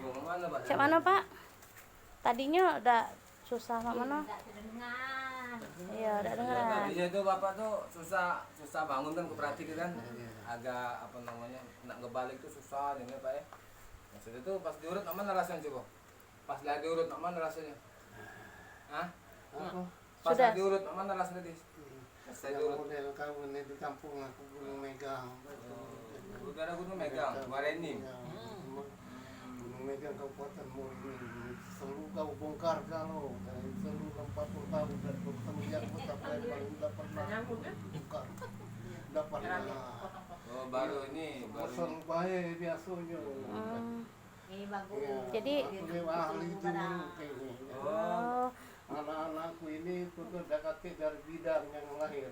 Mana, Pak? Cak mana Pak? Tadinya udah susah mak mana? Iya, udah dengeran. Tadinya itu Bapak tuh susah bangun kan, keperhatian kan. Agak apa namanya, nak ngebalik tuh susah ini Pak ya. Maksudnya tuh pas diurut mana rasanya coba? Pas lagi diurut mana rasanya? Hah? Pas Sudah. lagi diurut mana rasanya dis? Pas saya diurut. Model kamu di kampung aku belum megang. Udah ada gunung megang, kemarin ini. Gunung megang Kabupaten Murid. Selalu kau bongkar kalau selalu 40 tahun dan semenjak betapa baru pernah bongkar. Dapat Oh, baru ini, baru. pasang baik biasanya. Jadi Aku ahli itu kayaknya. oh, Anak-anakku ini sudah dekat dari bidang yang lahir.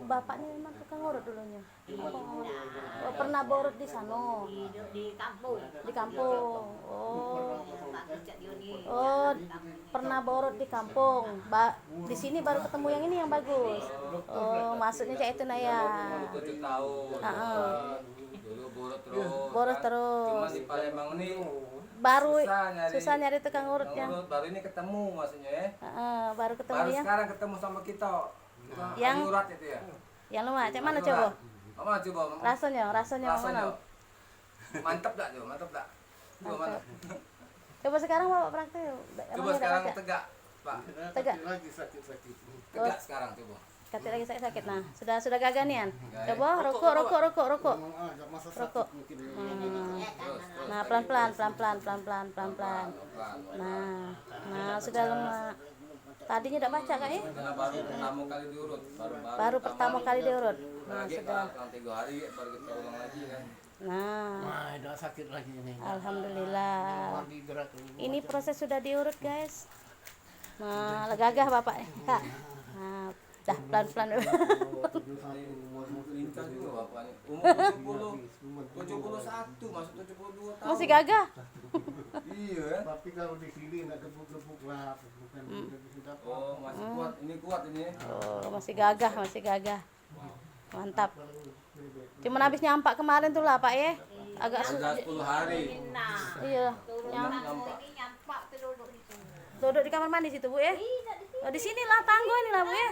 bapaknya memang tukang urut dulunya. Oh, pernah borot di sana. Di kampung. Di kampung. Oh, pernah borot di kampung. Di sini baru ketemu yang ini yang bagus. Oh, maksudnya kayak itu nah ya. 7 tahun. Dulu boros terus. Boros kan. terus. Cuma di Palembang ini Baru susah susah nyari tukang urut yang. baru ini ketemu maksudnya ya. Baru ketemu Baru yang. sekarang ketemu sama kita. Yang urat itu ya. yang lumayan. Cak mana coba? Mama coba. Rasanya mana? Mantap tak coba? Mantap tak? Coba mana? Coba sekarang Bapak praktek. Coba sekarang tegak, Pak. Tegak. Lagi sakit-sakit. Tegak sekarang coba. Kata lagi sakit. Nah, sudah gagah nian. Gaya. Coba rokok. Agak masa Rokok. sakit mungkin. Terus. Nah, pelan-pelan. Nah, sudah lemah. Tadinya udah baca kak ya? Karena baru pertama kali diurut, Baru pertama kali diurut. Nah, lagi sudah. Pak, 3 hari baru kita ulang lagi kan. Nah, Wah, udah sakit lagi ini. alhamdulillah. Mandi gerak. Ini proses sudah diurut, guys. Nah, gagah Bapak. Kak. Nah, dah pelan-pelan. Lincah juga bapaknya. Umur 71, masuk 72 tahun. Masih gagah. Iya ya. Tapi kalau di sini nggak gebuk-gebuk lah, bukan dapat. Oh, masih kuat. Ini kuat ini. Oh, masih gagah. Mantap. Cuman habis nyampak kemarin tuh lah, Pak ya. Agak Sudah 10 hari. Iya, duduk di kamar mandi situ, Bu ya. Oh, di sini lah tangga ini lah, Bu ya.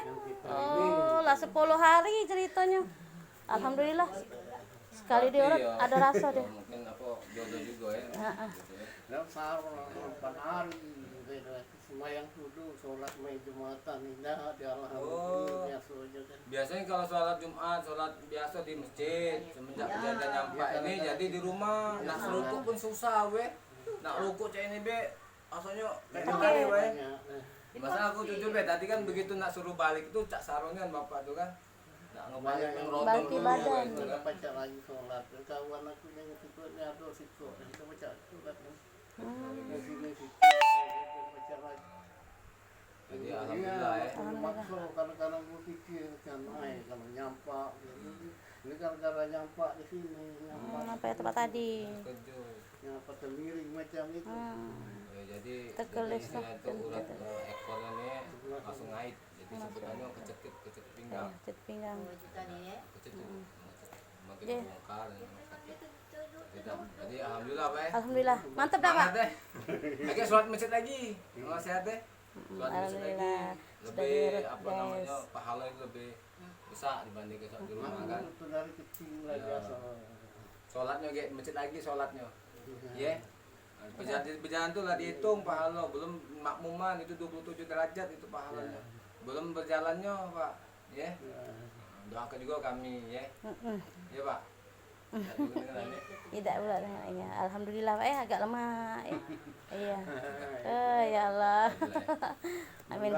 Oh, lah 10 hari ceritanya. Alhamdulillah. Sekali diurut ada rasa deh. Mungkin apa jodoh juga ya. Heeh. Dan sahur 8 hari semayang duduk sholat main jumatan indah di alhamdulillah biasa aja kan. Biasanya kalau sholat Jumat, sholat biasa di masjid. Semenjak kejadian nyampe ini jadi di rumah. Nak serukuk pun susah we. Nak rukuk cek ini be. Asalnya kayak gimana we. Banyak, Masa aku jujur be, tadi kan begitu nak suruh balik tuh cak sarung kan bapak tuh kan. Nak ngebalik yang rodong Balik dulu badan. gitu Kita kan. baca lagi sholat. Kawan aku yang itu ada situ. Kita baca sholat. Di sini situ baca lagi. Jadi alhamdulillah ya. Makso kadang-kadang gue pikir kan, kalau nyampak, ini gara-gara nyampak di sini, nyampak, Apa ya tempat tadi? Kejut. nyampak miring macam itu. Ya, jadi Tegelis istilahnya lah, itu urat ekornya nih langsung ngait. Jadi sebutannya kecekit pinggang. Cet pinggang. Kecekit. Makin Iya. bongkar dan sakit. Jadi alhamdulillah Pak. Alhamdulillah. Mantap dah, Pak. Semangat deh. Lagi sholat masjid lagi. Mau sehat deh. Sholat masjid lagi. Alhamdulillah. Sudah Lebih diurut, apa guys. namanya pahala itu lebih besar dibanding ke sholat di rumah kan. Itu dari kecil lah Ya. biasa. Sholatnya kayak masjid lagi sholatnya. Ya. Berjalan tuh lah dihitung pahala, belum makmuman itu 27 derajat itu pahalanya. Belum berjalannya, Pak. Ya. Doakan juga kami ya. Ya, Pak. Ya, dulu dengeran, ya. Tidak pula dengannya. Alhamdulillah Pak ya, agak lemah. Iya. Ya Allah. Amin.